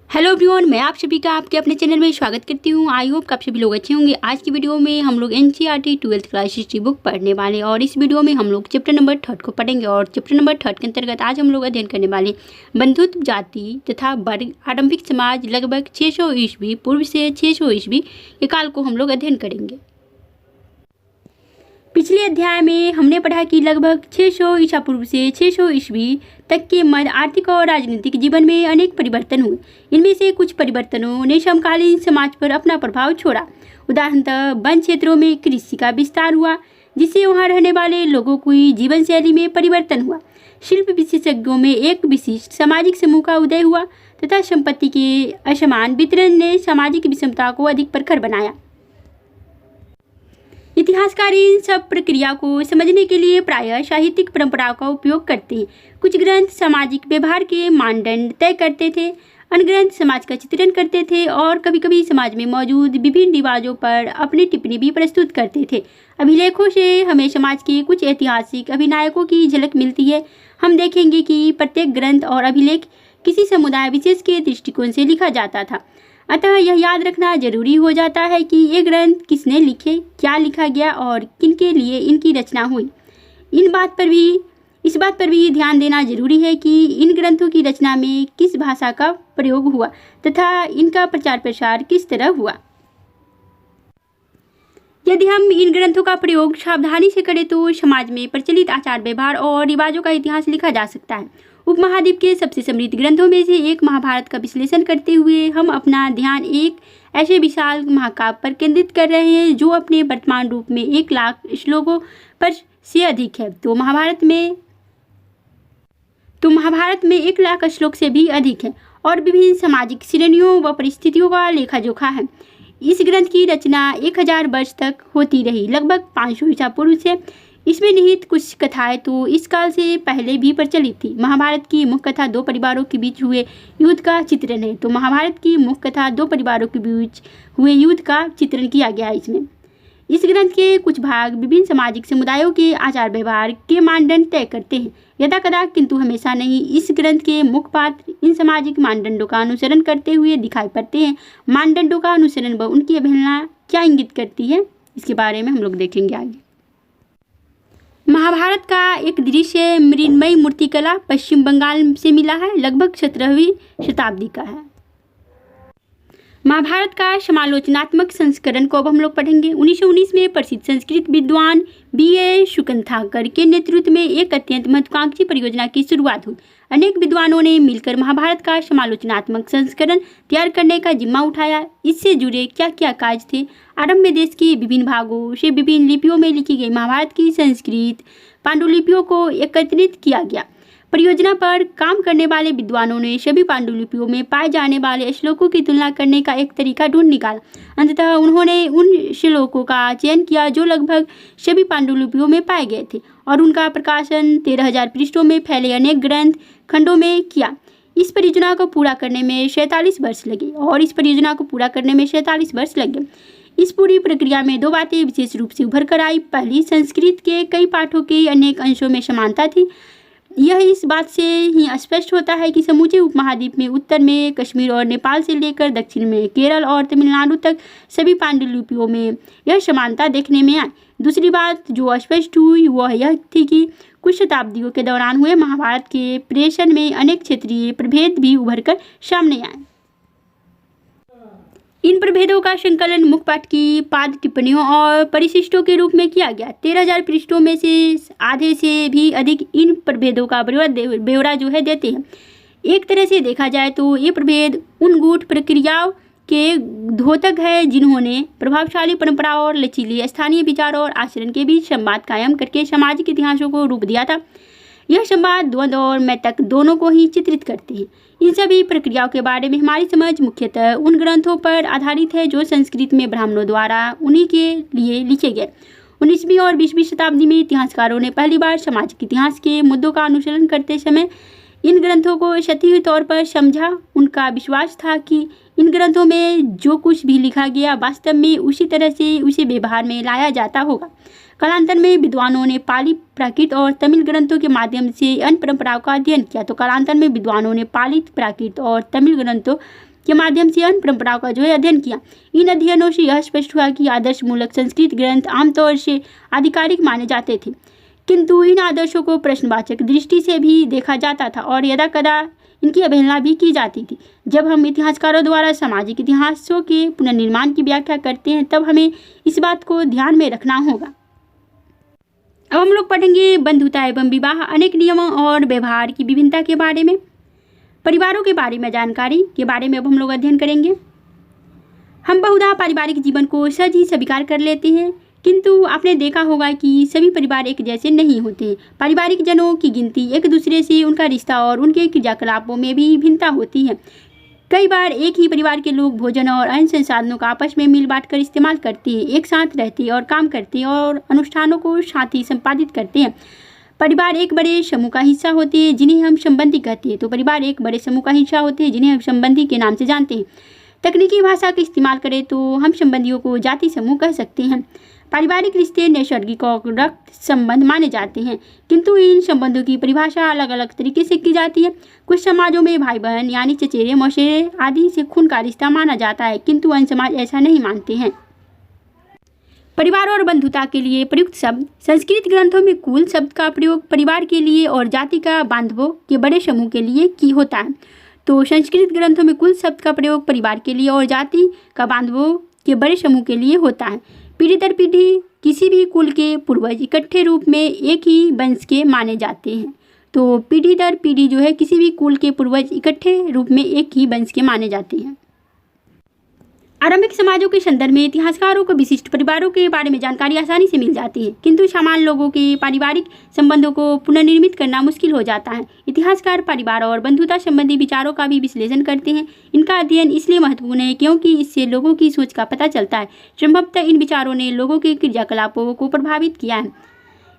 Hello everyone, मैं आप सभी का आपके अपने चैनल में स्वागत करती हूँ। आई होप आप सभी लोग अच्छे होंगे। आज की वीडियो में हम लोग NCERT 12th class history book पढ़ने वाले और इस वीडियो में हम लोग चैप्टर नंबर 3 को पढ़ेंगे। और चैप्टर नंबर 3 के अंतर्गत आज हम लोग अध्ययन करने वाले बंधुत्व जाति तथा वर्ग आरंभिक समाज लगभग 600 ईस्वी पूर्व से 600 ईस्वी के काल को हम लोग अध्ययन करेंगे। पिछले अध्याय में हमने पढ़ा कि लगभग 600 ईसा पूर्व से 600 ईस्वी तक के मध्य आर्थिक और राजनीतिक जीवन में अनेक परिवर्तन हुए। इनमें से कुछ परिवर्तनों ने समकालीन समाज पर अपना प्रभाव छोड़ा। उदाहरणतः वन क्षेत्रों में कृषि का विस्तार हुआ, जिससे वहां रहने वाले लोगों की जीवन शैली में परिवर्तन हुआ। शिल्प विशेषज्ञों में एक विशिष्ट सामाजिक समूह का उदय हुआ तथा संपत्ति के असमान वितरण ने सामाजिक विषमता को अधिक प्रखर बनाया। इतिहासकार इन सब प्रक्रिया को समझने के लिए प्रायः साहित्यिक परंपराओं का उपयोग करते हैं। कुछ ग्रंथ सामाजिक व्यवहार के मानदंड तय करते थे, अन्य ग्रंथ समाज का चित्रण करते थे और कभी कभी समाज में मौजूद विभिन्न रिवाजों पर अपनी टिप्पणी भी प्रस्तुत करते थे। अभिलेखों से हमें समाज के कुछ ऐतिहासिक अभिनायकों की झलक मिलती है। हम देखेंगे कि प्रत्येक ग्रंथ और अभिलेख किसी समुदाय विशेष के दृष्टिकोण से लिखा जाता था। अतः यह याद रखना जरूरी हो जाता है कि ये ग्रंथ किसने लिखे, क्या लिखा गया और किनके लिए इनकी रचना हुई। इस बात पर भी ध्यान देना जरूरी है कि इन ग्रंथों की रचना में किस भाषा का प्रयोग हुआ तथा इनका प्रचार प्रसार किस तरह हुआ। यदि हम इन ग्रंथों का प्रयोग सावधानी से करें तो समाज में प्रचलित आचार व्यवहार और रिवाजों का इतिहास लिखा जा सकता है। उपमहाद्वीप के सबसे समृद्ध ग्रंथों में से एक महाभारत का विश्लेषण करते हुए हम अपना ध्यान एक ऐसे विशाल महाकाव्य पर केंद्रित कर रहे हैं जो अपने वर्तमान रूप में 1 लाख श्लोकों पर से अधिक है। तो महाभारत में 1 लाख श्लोक से भी अधिक है और विभिन्न सामाजिक श्रेणियों व परिस्थितियों का लेखा जोखा है। इस ग्रंथ की रचना 1000 वर्ष तक होती रही, लगभग 500 ईसा पूर्व से। इसमें निहित कुछ कथाएं तो इस काल से पहले भी प्रचलित थी। महाभारत की मुख्य कथा 2 परिवारों के बीच हुए युद्ध का चित्रण है। तो महाभारत की मुख्य कथा 2 परिवारों के बीच हुए युद्ध का चित्रण किया गया है इसमें। इस ग्रंथ के कुछ भाग विभिन्न सामाजिक समुदायों के आचार व्यवहार के मानदंड तय करते हैं। यदा कदा किंतु हमेशा नहीं, इस ग्रंथ के मुख्य पात्र इन सामाजिक मानदंडों का अनुसरण करते हुए दिखाई पड़ते हैं। मानदंडों का अनुसरण व उनकी अवहेलना क्या इंगित करती है, इसके बारे में हम लोग देखेंगे आगे। महाभारत का एक दृश्य मृण्मयी मूर्तिकला पश्चिम बंगाल से मिला है, लगभग 17वीं शताब्दी का है। महाभारत का समालोचनात्मक संस्करण को अब हम लोग पढ़ेंगे। 1919 में प्रसिद्ध संस्कृत विद्वान B.A. शुकंथाकर के नेतृत्व में एक अत्यंत महत्वाकांक्षी परियोजना की शुरुआत हुई। अनेक विद्वानों ने मिलकर महाभारत का समालोचनात्मक संस्करण तैयार करने का जिम्मा उठाया। इससे जुड़े क्या क्या कार्य थे? आरंभ में देश के विभिन्न भागों से विभिन्न लिपियों में लिखी गई महाभारत की संस्कृत पांडुलिपियों को एकत्रित किया गया। परियोजना पर काम करने वाले विद्वानों ने सभी पांडुलिपियों में पाए जाने वाले श्लोकों की तुलना करने का एक तरीका ढूंढ निकाला। अंततः उन्होंने उन श्लोकों का चयन किया जो लगभग सभी पांडुलिपियों में पाए गए थे और उनका प्रकाशन 13,000 पृष्ठों में फैले अनेक ग्रंथ खंडों में किया। इस परियोजना को पूरा करने में 47 वर्ष लगे इस पूरी प्रक्रिया में 2 बातें विशेष रूप से उभर कर आई। पहली, संस्कृत के कई पाठों के अनेक अंशों में समानता थी। यह इस बात से ही स्पष्ट होता है कि समूचे उपमहाद्वीप में उत्तर में कश्मीर और नेपाल से लेकर दक्षिण में केरल और तमिलनाडु तक सभी पांडुलिपियों में यह समानता देखने में आई। दूसरी बात जो स्पष्ट हुई वह यह थी कि कुछ शताब्दियों के दौरान हुए महाभारत के प्रेषण में अनेक क्षेत्रीय प्रभेद भी उभर कर सामने आए। इन प्रभेदों का संकलन मुख्य पाठ की पाद टिप्पणियों और परिशिष्टों के रूप में किया गया। 13,000 पृष्ठों में से आधे से भी अधिक इन प्रभेदों का ब्यौरा जो है देते हैं। एक तरह से देखा जाए तो ये प्रभेद उन गूढ़ प्रक्रियाओं के द्योतक है जिन्होंने प्रभावशाली परंपरा और लचीले स्थानीय विचार और आचरण के बीच संवाद कायम करके सामाजिक इतिहासों को रूप दिया था। यह संवाद द्वंद्व और मैतक दोनों को ही चित्रित करते हैं। इन सभी प्रक्रियाओं के बारे में हमारी समझ मुख्यतः उन ग्रंथों पर आधारित है जो संस्कृत में ब्राह्मणों द्वारा उन्हीं के लिए लिखे गए। 19वीं और 20वीं शताब्दी में इतिहासकारों ने पहली बार सामाजिक इतिहास के मुद्दों का अनुसरण करते समय इन ग्रंथों को सतही तौर पर समझा। उनका विश्वास था कि इन ग्रंथों में जो कुछ भी लिखा गया वास्तव में उसी तरह से उसे व्यवहार में लाया जाता होगा। कालांतर में विद्वानों ने पाली, प्राकृत और तमिल ग्रंथों के माध्यम से अन्य परंपराओं का अध्ययन किया। तो कालांतर में विद्वानों ने पाली, प्राकृत और तमिल ग्रंथों के माध्यम से अन्य परंपराओं का जो है अध्ययन किया। इन अध्ययनों से यह स्पष्ट हुआ कि आदर्श मूलक संस्कृत ग्रंथ आमतौर से आधिकारिक माने जाते थे, किंतु इन आदर्शों को प्रश्नवाचक दृष्टि से भी देखा जाता था और यदा कदा इनकी अवहेलना भी की जाती थी। जब हम इतिहासकारों द्वारा सामाजिक इतिहासों के पुनर्निर्माण की व्याख्या करते हैं तब हमें इस बात को ध्यान में रखना होगा। अब हम लोग पढ़ेंगे बंधुता एवं विवाह, अनेक नियमों और व्यवहार की विभिन्नता के बारे में। परिवारों के बारे में जानकारी के बारे में अब हम लोग अध्ययन करेंगे। हम बहुधा पारिवारिक जीवन को सहज ही स्वीकार कर लेते हैं, किंतु आपने देखा होगा कि सभी परिवार एक जैसे नहीं होते। पारिवारिक जनों की गिनती, एक दूसरे से उनका रिश्ता और उनके क्रियाकलापों में भी भिन्नता होती है। कई बार एक ही परिवार के लोग भोजन और अन्य संसाधनों का आपस में मिल बांट कर इस्तेमाल करते हैं, एक साथ रहते हैं और काम करते हैं और अनुष्ठानों को साथ ही संपादित करते हैं। परिवार एक बड़े समूह का हिस्सा होते हैं जिन्हें हम संबंधी कहते हैं। तो परिवार एक बड़े समूह का हिस्सा होते हैं जिन्हें हम संबंधी के नाम से जानते हैं। तकनीकी भाषा का इस्तेमाल करें तो हम संबंधियों को जाति समूह कह सकते हैं। पारिवारिक रिश्ते नैसर्गिक और रक्त संबंध माने जाते हैं, किंतु इन संबंधों की परिभाषा अलग अलग तरीके से की जाती है। कुछ समाजों में भाई बहन यानी चचेरे मौसेरे आदि से खून का रिश्ता माना जाता है, किंतु अन्य समाज ऐसा नहीं मानते हैं। परिवार और बंधुता के लिए प्रयुक्त शब्द, संस्कृत ग्रंथों में कुल शब्द का प्रयोग परिवार के लिए और जाति का बांधवों के बड़े समूह के लिए की होता है। तो संस्कृत ग्रंथों में कुल शब्द का प्रयोग परिवार के लिए और जाति का बांधवों के बड़े समूह के लिए होता है। पीढ़ी दर पीढ़ी किसी भी कुल के पूर्वज इकट्ठे रूप में एक ही वंश के माने जाते हैं। तो पीढ़ी दर पीढ़ी जो है किसी भी कुल के पूर्वज इकट्ठे रूप में एक ही वंश के माने जाते हैं। आरंभिक समाजों के संदर्भ में इतिहासकारों को विशिष्ट परिवारों के बारे में जानकारी आसानी से मिल जाती है, किंतु सामान्य लोगों के पारिवारिक संबंधों को पुनर्निर्मित करना मुश्किल हो जाता है। इतिहासकार परिवार और बंधुता संबंधी विचारों का भी विश्लेषण करते हैं। इनका अध्ययन इसलिए महत्वपूर्ण है क्योंकि इससे लोगों की सोच का पता चलता है। संभवतः इन विचारों ने लोगों के क्रियाकलापों को प्रभावित किया है।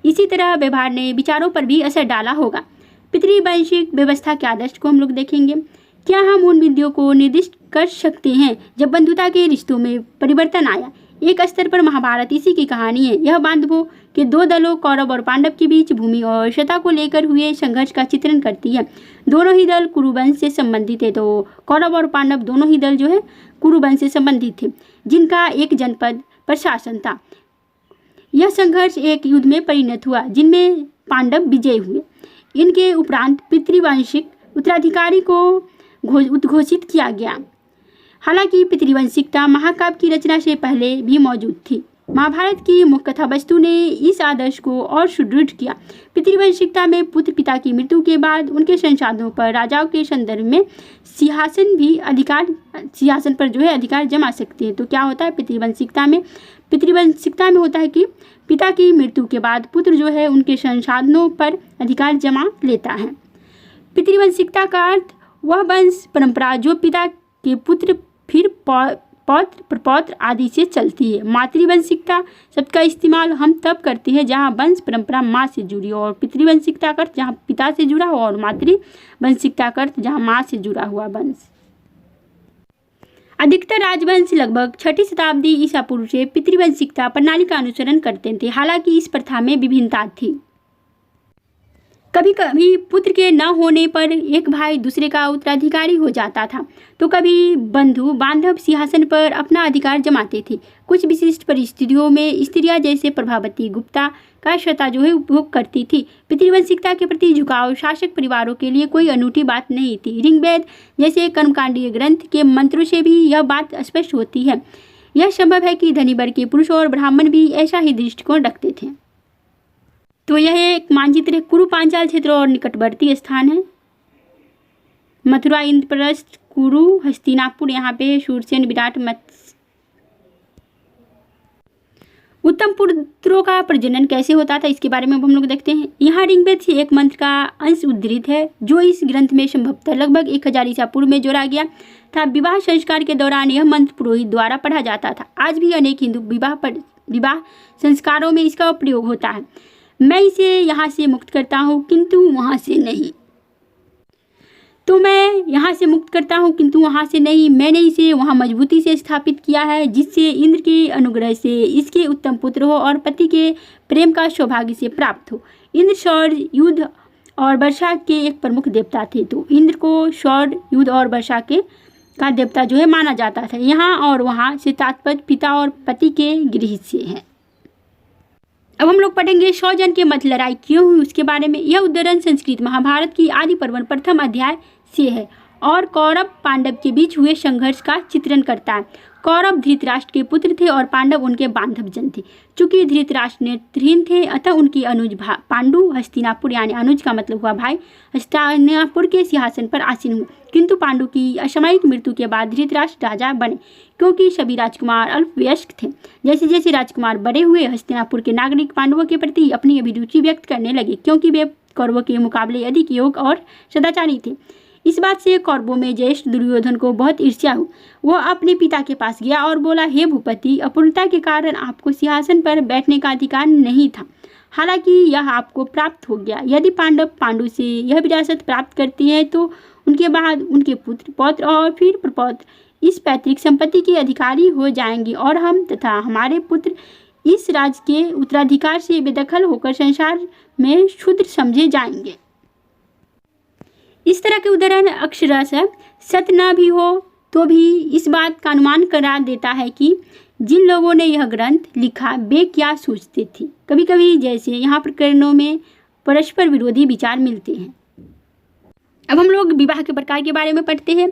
इसी तरह व्यवहार ने विचारों पर भी असर डाला होगा। पितृवंशिक व्यवस्था के आदर्श को हम लोग देखेंगे। क्या हम उन बिंदुओं को निर्दिष्ट कर सकते हैं जब बंधुता के रिश्तों में परिवर्तन आया? एक स्तर पर महाभारत इसी की कहानी है। यह बांधवों के दो दलों कौरव और पांडव के बीच भूमि और सत्ता को लेकर हुए संघर्ष का चित्रण करती है। दोनों ही दल कुरुवंश से संबंधित थे। तो कौरव और पांडव दोनों ही दल जो है कुरुवंश से संबंधित थे, जिनका एक जनपद पर शासन था। यह संघर्ष एक युद्ध में परिणत हुआ जिनमें पांडव विजयी हुए। इनके उपरांत पितृवंशिक उत्तराधिकारी को उद्घोषित किया गया। हालांकि पितृवंशिकता महाकाव्य की रचना से पहले भी मौजूद थी। महाभारत की मुख्य कथा वस्तु ने इस आदर्श को और सुदृढ़ किया। पितृवंशिकता में पुत्र पिता की मृत्यु के बाद उनके संसाधनों पर राजाओं के संदर्भ में सिंहासन पर जो है अधिकार जमा सकते हैं। तो क्या होता है पितृवंशिकता में होता है कि पिता की मृत्यु के बाद पुत्र जो है उनके संसाधनों पर अधिकार जमा लेता है। पितृवंशिकता का अर्थ वह वंश परंपरा जो पिता के पुत्र फिर पौत्र प्रपौत्र आदि से चलती है। मातृवंशिकता शब्द का इस्तेमाल हम तब करते हैं जहाँ वंश परंपरा माँ से जुड़ी हो, और पितृवंशिकता का अर्थ जहाँ पिता से जुड़ा हो, और मातृवंशिकता का अर्थ जहाँ माँ से जुड़ा हुआ वंश। अधिकतर राजवंश लगभग 6वीं शताब्दी ईसा पूर्व से पितृवंशिकता प्रणाली का अनुसरण करते थे। हालांकि इस प्रथा में विभिन्नता थी। कभी कभी पुत्र के न होने पर एक भाई दूसरे का उत्तराधिकारी हो जाता था, तो कभी बंधु बांधव सिंहासन पर अपना अधिकार जमाते थे। कुछ विशिष्ट परिस्थितियों में स्त्रियां जैसे प्रभावती गुप्ता का सत्ता जो है उपभोग करती थी। पितृवंशिकता के प्रति झुकाव शासक परिवारों के लिए कोई अनूठी बात नहीं थी। ऋग्वेद जैसे कर्मकांडीय ग्रंथ के मंत्रों से भी यह बात स्पष्ट होती है। यह संभव है कि धनी वर्ग के पुरुष और ब्राह्मण भी ऐसा ही दृष्टिकोण रखते थे। तो यह एक मानचित्र है। कुरु पांचाल क्षेत्र और निकटवर्ती स्थान है। मथुरा, इंद्रप्रस्थ, कुरु, हस्तिनापुर, यहाँ पे शूरसेन, विराट, मत्स्य। उत्तम पुत्रों का प्रजनन कैसे होता था इसके बारे में हम लोग देखते हैं। यहाँ ऋग्वेद से एक मंत्र का अंश उद्धृत है जो इस ग्रंथ में संभवतः लगभग 1000 ईसा पूर्व में जोड़ा गया था। विवाह संस्कार के दौरान यह मंत्र पुरोहित द्वारा पढ़ा जाता था। आज भी अनेक हिंदू विवाह संस्कारों में इसका प्रयोग होता है। मैं इसे यहाँ से मुक्त करता हूँ किंतु वहाँ से नहीं। तो मैं यहाँ से मुक्त करता हूँ किंतु वहाँ से नहीं। मैंने इसे वहाँ मजबूती से स्थापित किया है जिससे इंद्र के अनुग्रह से इसके उत्तम पुत्र हो और पति के प्रेम का सौभाग्य से प्राप्त हो। इंद्र शौर्य, युद्ध और वर्षा के एक प्रमुख देवता थे। तो इंद्र को शौर्य, युद्ध और वर्षा के का देवता जो है माना जाता था। यहाँ और वहाँ से तात्पर्य पिता और पति के गृह से है। अब हम लोग पढ़ेंगे 100 जन के मध्य लड़ाई क्यों हुई उसके बारे में। यह उद्धरण संस्कृत महाभारत की आदि पर्व प्रथम अध्याय से है और कौरव पांडव के बीच हुए संघर्ष का चित्रण करता है। कौरव धृतराष्ट्र के पुत्र थे और पांडव उनके बांधव जन थे। चूंकि धृतराष्ट्र नेत्रहीन थे अतः उनकी अनुज पांडु हस्तिनापुर, यानी अनुज का मतलब हुआ भाई, हस्तिनापुर के सिंहासन पर आसीन हुए। किंतु पांडु की असामयिक मृत्यु के बाद धृतराष्ट्र राजा बने, क्योंकि सभी राजकुमार अल्पवयस्क थे। जैसे जैसे राजकुमार बड़े हुए, हस्तिनापुर के नागरिक पांडवों के प्रति अपनी अभिरुचि व्यक्त करने लगे, क्योंकि वे कौरवों के मुकाबले अधिक योग्य और सदाचारी थे। इस बात से कौरवों में ज्येष्ठ दुर्योधन को बहुत ईर्ष्या हुई। वह अपने पिता के पास गया और बोला, हे भूपति, अपूर्णता के कारण आपको सिंहासन पर बैठने का अधिकार नहीं था, हालांकि यह आपको प्राप्त हो गया। यदि पांडव पांडु से यह विरासत प्राप्त करती है तो उनके बाद उनके पुत्र, पौत्र और फिर प्रपौत्र इस पैतृक संपत्ति के अधिकारी हो जाएंगे और हम तथा हमारे पुत्र इस राज्य के उत्तराधिकार से बेदखल होकर संसार में क्षुद्र समझे जाएंगे। इस तरह के उदाहरण अक्षरशः सत्य न भी हो तो भी इस बात का अनुमान करा देता है कि जिन लोगों ने यह ग्रंथ लिखा वे क्या सोचते थे। कभी कभी जैसे यहाँ प्रकरणों में परस्पर विरोधी विचार मिलते हैं। अब हम लोग विवाह के प्रकार के बारे में पढ़ते हैं।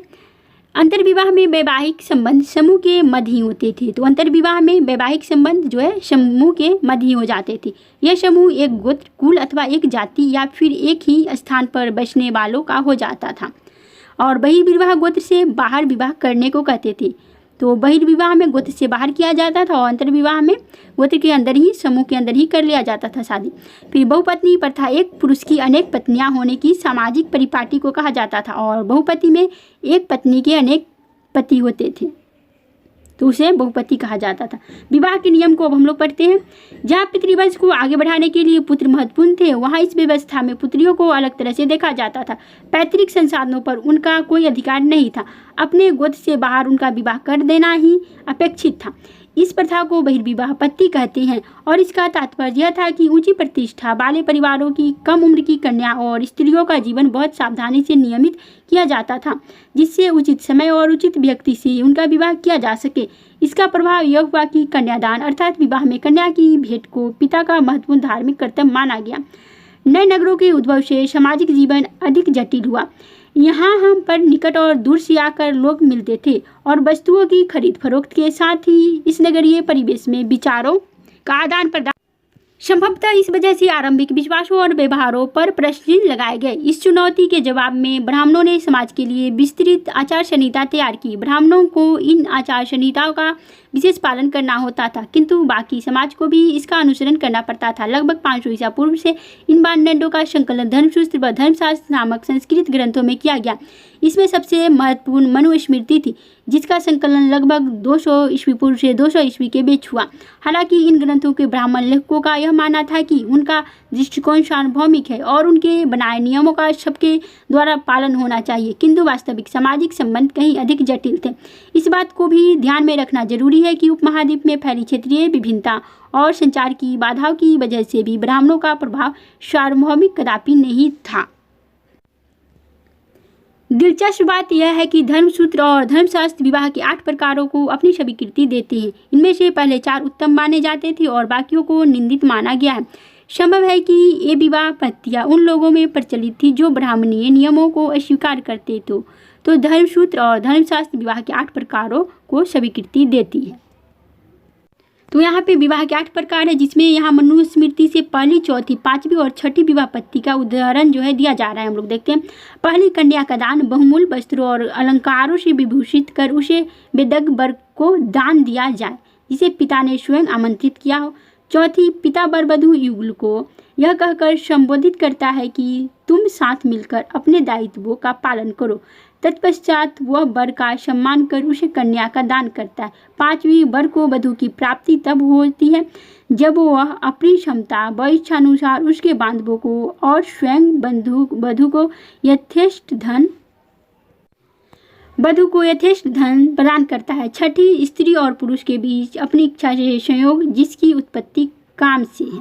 अंतर्विवाह में वैवाहिक संबंध समूह के मध्य ही होते थे। तो अंतर्विवाह में वैवाहिक संबंध जो है समूह के मध्य ही हो जाते थे। यह समूह एक गोत्र, कुल अथवा एक जाति या फिर एक ही स्थान पर बसने वालों का हो जाता था। और बहिर्विवाह गोत्र से बाहर विवाह करने को कहते थे। तो बहिर्विवाह में गोत्र से बाहर किया जाता था और अंतर्विवाह में गोत्र के अंदर ही, समूह के अंदर ही कर लिया जाता था शादी। फिर बहुपत्नी प्रथा एक पुरुष की अनेक पत्नियां होने की सामाजिक परिपाटी को कहा जाता था और बहुपति में एक पत्नी के अनेक पति होते थे, तो उसे बहुपति कहा जाता था। विवाह के नियम को अब हम लोग पढ़ते हैं। जहाँ पितृवंश को आगे बढ़ाने के लिए पुत्र महत्वपूर्ण थे, वहाँ इस व्यवस्था में पुत्रियों को अलग तरह से देखा जाता था। पैतृक संसाधनों पर उनका कोई अधिकार नहीं था। अपने गोत्र से बाहर उनका विवाह कर देना ही अपेक्षित था। इस प्रथा को बहिर्विवाह पत्ति कहते हैं और इसका तात्पर्य यह था कि ऊंची प्रतिष्ठा वाले परिवारों की कम उम्र की कन्या और स्त्रियों का जीवन बहुत सावधानी से नियमित किया जाता था, जिससे उचित समय और उचित व्यक्ति से उनका विवाह किया जा सके। इसका प्रभाव यह हुआ कि कन्यादान अर्थात विवाह में कन्या की भेंट को पिता का महत्वपूर्ण धार्मिक कर्तव्य माना गया। नए नगरों के उद्भव से सामाजिक जीवन अधिक जटिल हुआ। यहाँ हम पर निकट और दूर से आकर लोग मिलते थे और वस्तुओं की खरीद फरोख्त के साथ ही इस नगरीय परिवेश में विचारों का आदान प्रदान संभवतः इस वजह से आरंभिक विश्वासों और व्यवहारों पर प्रश्न लगाए गए। इस चुनौती के जवाब में ब्राह्मणों ने समाज के लिए विस्तृत आचार संहिता तैयार की। ब्राह्मणों को इन आचार संहिताओं का विशेष पालन करना होता था, किंतु बाकी समाज को भी इसका अनुसरण करना पड़ता था। लगभग 500 ईसा पूर्व से इन मानदंडों का संकलन धर्मसूत्र व धर्मशास्त्र नामक संस्कृत ग्रंथों में किया गया। इसमें सबसे महत्वपूर्ण मनुस्मृति थी, जिसका संकलन लगभग 200 ईस्वी पूर्व से 200 ईस्वी के बीच हुआ। हालांकि इन ग्रंथों के ब्राह्मण लेखकों का यह मानना था कि उनका दृष्टिकोण सार्वभौमिक है और उनके बनाए नियमों का सबके द्वारा पालन होना चाहिए, किंतु वास्तविक सामाजिक संबंध कहीं अधिक जटिल थे। इस बात को भी ध्यान में रखना जरूरी है कि उपमहाद्वीप में फैली क्षेत्रीय विभिन्नता और संचार की बाधाओं की वजह से भी ब्राह्मणों का प्रभाव सार्वभौमिक कदापि नहीं था। दिलचस्प बात यह है कि धर्मसूत्र और धर्मशास्त्र विवाह के 8 प्रकारों को अपनी स्वीकृति देते हैं। इनमें से पहले 4 उत्तम माने जाते थे और बाकियों को निंदित माना गया है। संभव है कि ये विवाह पद्धतियाँ उन लोगों में प्रचलित थी जो ब्राह्मणीय नियमों को अस्वीकार करते थे। तो धर्मसूत्र और धर्मशास्त्र विवाह के 8 प्रकारों को स्वीकृति देती है। तो यहाँ पे विवाह के 8 प्रकार है, जिसमें यहाँ मनुस्मृति से पहली, चौथी, 5वीं और 6ठी विवाह पद्धति का उदाहरण जो है दिया जा रहा है। हम लोग देखते हैं। पहली, कन्या का दान। बहुमूल्य वस्त्रों और अलंकारों से विभूषित कर उसे वेदज्ञ वर्ग को दान दिया जाए, जिसे पिता ने स्वयं आमंत्रित किया हो। चौथी, पिता वर वधू युगल को यह कहकर संबोधित करता है कि तुम साथ मिलकर अपने दायित्वों का पालन करो। तत्पश्चात वह वर का सम्मान कर उसे कन्या का दान करता है। 5वीं, वर को वधू की प्राप्ति तब होती है जब वह अपनी क्षमता व इच्छानुसार उसके बांधवों को और स्वयं वधू को यथेष्ट धन प्रदान करता है। 6ठी, स्त्री और पुरुष के बीच अपनी इच्छा से संयोग जिसकी उत्पत्ति काम से है।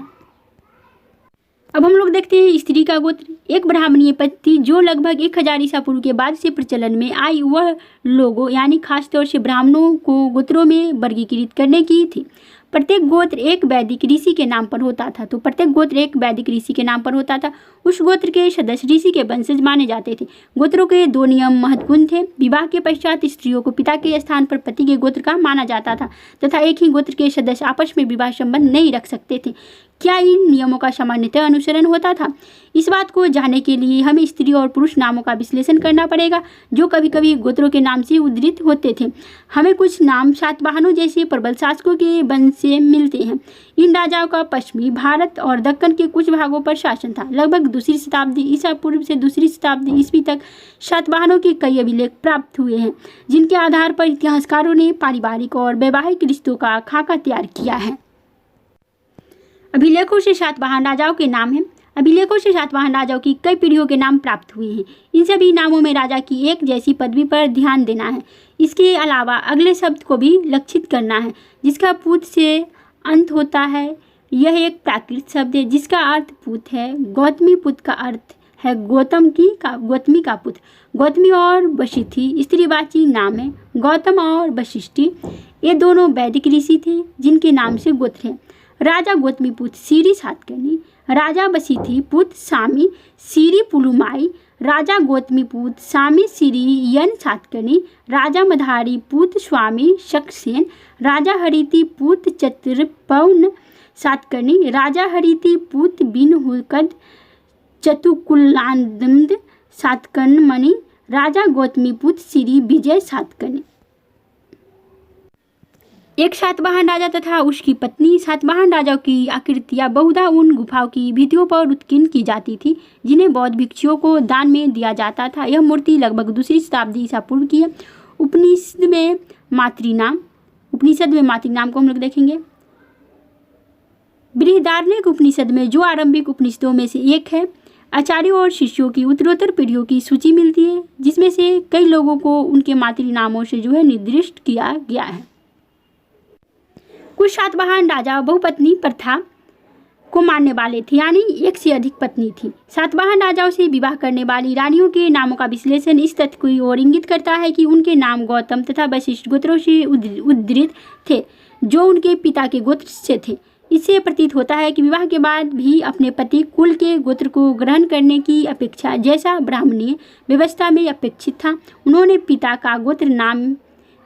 अब हम लोग देखते हैं स्त्री का गोत्र। एक ब्राह्मणीय पद्धति जो लगभग 1000 ईसा पूर्व के बाद से प्रचलन में आई, वह लोगों यानी खासतौर से ब्राह्मणों को गोत्रों में वर्गीकृत करने की थी। प्रत्येक गोत्र एक वैदिक ऋषि के नाम पर होता था। तो प्रत्येक गोत्र एक वैदिक ऋषि के नाम पर होता था। उस गोत्र के सदस्य ऋषि के वंशज माने जाते थे। गोत्रों के 2 नियम महत्वपूर्ण थे। विवाह के पश्चात स्त्रियों को पिता के स्थान पर पति के गोत्र का माना जाता था तथा एक ही गोत्र के सदस्य आपस में विवाह संबंध नहीं रख सकते थे। क्या इन नियमों का सामान्यतः अनुसरण होता था? इस बात को जानने के लिए हमें स्त्री और पुरुष नामों का विश्लेषण करना पड़ेगा जो कभी कभी गोत्रों के नाम से उद्धृत होते थे। हमें कुछ नाम सातवाहनों जैसे प्रबल शासकों के वंश से मिलते हैं। इन राजाओं का पश्चिमी भारत और दक्कन के कुछ भागों पर शासन था। लगभग 2री शताब्दी ईसा पूर्व से 2री शताब्दी ईस्वी तक सातवाहनों के कई अभिलेख प्राप्त हुए हैं जिनके आधार पर इतिहासकारों ने पारिवारिक और वैवाहिक रिश्तों का खाका तैयार किया है। अभिलेखों से सातवाहन राजाओं के नाम हैं। अभिलेखों से सातवाहन राजाओं की कई पीढ़ियों के नाम प्राप्त हुए हैं। इन सभी नामों में राजा की एक जैसी पदवी पर ध्यान देना है। इसके अलावा अगले शब्द को भी लक्षित करना है जिसका पुत से अंत होता है। यह एक प्राकृत शब्द है जिसका अर्थ पुत है। गौतमी पुत्र का अर्थ है गौतमी का पुत्र। गौतमी और वशिष्ठी स्त्रीवाची नाम है। गौतम और वशिष्ठी ये दोनों वैदिक ऋषि थे जिनके नाम से गोत्र है। राजा गौतमी पुत्र सीरी सातकर्णी, राजा वशिष्ठी पुत्र सामी सीरी पुलुमाई, राजा गौतमी पुत्र सामी सीरी यन सातकर्णी, राजा मधारी पुत्र स्वामी शक्सेन, राजा हरिति पुत्र चतुर्पवन सातकर्णी, राजा हरिति पुत्र बिन हुकद चतुकुलानंद सातकर्णी, राजा गौतमी पुत्र श्री विजय सातकर्णी। एक सातवाहन राजा तथा उसकी पत्नी। सातवाहन राजाओं की आकृतियां बहुधा उन गुफाओं की भित्तियों पर उत्कीर्ण की जाती थी जिन्हें बौद्ध भिक्षुओं को दान में दिया जाता था। यह मूर्ति लगभग 2री शताब्दी ईसा पूर्व की है। उपनिषद में मातृनाम को हम लोग देखेंगे। बृहदारण्यक उपनिषद में जो आरंभिक उपनिषदों में से एक है, आचार्यों और शिष्यों की उत्तरोत्तर पीढ़ियों की सूची मिलती है जिसमें से कई लोगों को उनके मातृनामों से निर्दिष्ट किया गया है। कुछ सातवाहन राजा बहुपत्नी प्रथा को मानने वाले थे यानी एक से अधिक पत्नी थी। सातवाहन राजाओं से विवाह करने वाली रानियों के नामों का विश्लेषण इस तथ्य की ओर इंगित करता है कि उनके नाम गौतम तथा वशिष्ठ गोत्रों से उद्धृत थे जो उनके पिता के गोत्र से थे। इससे प्रतीत होता है कि विवाह के बाद भी अपने पति कुल के गोत्र को ग्रहण करने की अपेक्षा जैसा ब्राह्मणीय व्यवस्था में अपेक्षित था, उन्होंने पिता का गोत्र नाम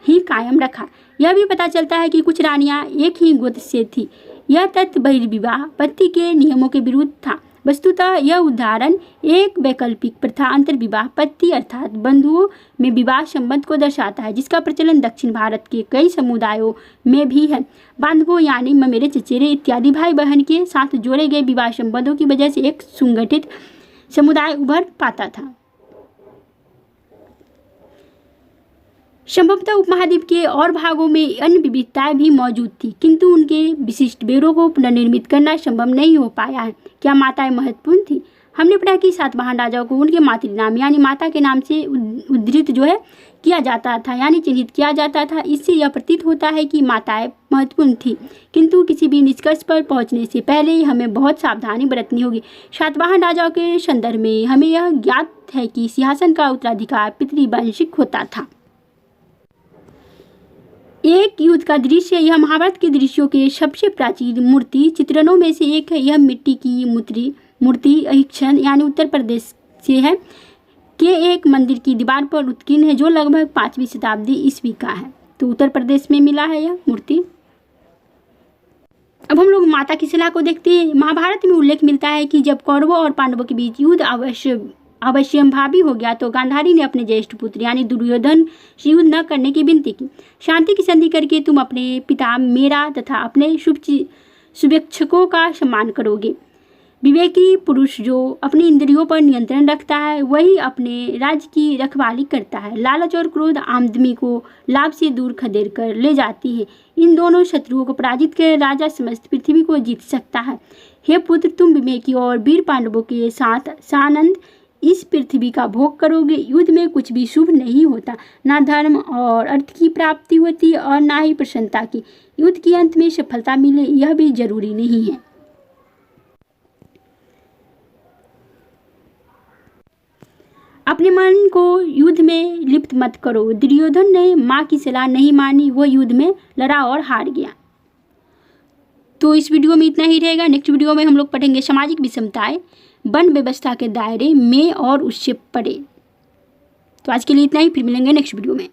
ही कायम रखा। यह भी पता चलता है कि कुछ रानियां एक ही गोत्र से थी। यह तथ्य बहिर्विवाह पति के नियमों के विरुद्ध था। वस्तुतः यह उदाहरण एक वैकल्पिक प्रथा अंतर्विवाह पति अर्थात बंधुओं में विवाह संबंध को दर्शाता है जिसका प्रचलन दक्षिण भारत के कई समुदायों में भी है। बांधवों यानी ममेरे चचेरे इत्यादि भाई बहन के साथ जोड़े गए विवाह संबंधों की वजह से एक सुगठित समुदाय उभर पाता था। संभवतः उपमहाद्वीप के और भागों में अन्य विविधताएं भी मौजूद थी किंतु उनके विशिष्ट बेरों को पुनर्निर्मित करना संभव नहीं हो पाया है। क्या माताएं महत्वपूर्ण थी? हमने पढ़ा कि सातवाहन राजाओं को उनके मातृनाम यानी माता के नाम से उद्धृत किया जाता था यानी चिन्हित किया जाता था। इससे यह प्रतीत होता है कि माताएं महत्वपूर्ण थी किंतु किसी भी निष्कर्ष पर पहुंचने से पहले हमें बहुत सावधानी बरतनी होगी। सातवाहन राजाओं के संदर्भ में हमें यह ज्ञात है कि सिंहासन का उत्तराधिकार पितृवंशिक होता था। एक युद्ध का दृश्य। यह महाभारत के दृश्यों के सबसे प्राचीन मूर्ति चित्रणों में से एक है। यह मिट्टी की मूर्ति अहिक्षण यानी उत्तर प्रदेश से है के एक मंदिर की दीवार पर उत्कीर्ण है जो लगभग 5वीं शताब्दी ईस्वी का है। तो उत्तर प्रदेश में मिला है यह मूर्ति। अब हम लोग माता की सलाह को देखते हैं। महाभारत में उल्लेख मिलता है कि जब कौरवों और पांडवों के बीच युद्ध अवश्यंभावी हो गया तो गांधारी ने अपने ज्येष्ठ पुत्र यानी दुर्योधन से युद्ध न करने की विनती की। शांति की संधि करके तुम अपने पिता मेरा तथा अपने शुभेच्छकों का सम्मान करोगे। विवेकी पुरुष जो अपनी इंद्रियों पर नियंत्रण रखता है वही अपने राज्य की रखवाली करता है। लालच और क्रोध आमदनी को लाभ से दूर खदेड़ कर ले जाती है। इन दोनों शत्रुओं को पराजित कर राजा समस्त पृथ्वी को जीत सकता है। हे पुत्र, तुम विवेकी और वीर पांडवों के साथ सानंद इस पृथ्वी का भोग करोगे। युद्ध में कुछ भी शुभ नहीं होता, ना धर्म और अर्थ की प्राप्ति होती और ना ही प्रसन्नता की। युद्ध के अंत में सफलता मिले यह भी जरूरी नहीं है। अपने मन को युद्ध में लिप्त मत करो। दुर्योधन ने माँ की सलाह नहीं मानी, वो युद्ध में लड़ा और हार गया। तो इस वीडियो में इतना ही रहेगा। नेक्स्ट वीडियो में हम लोग पढ़ेंगे सामाजिक विषमताएं वन व्यवस्था के दायरे में और उससे परे। तो आज के लिए इतना ही, फिर मिलेंगे नेक्स्ट वीडियो में।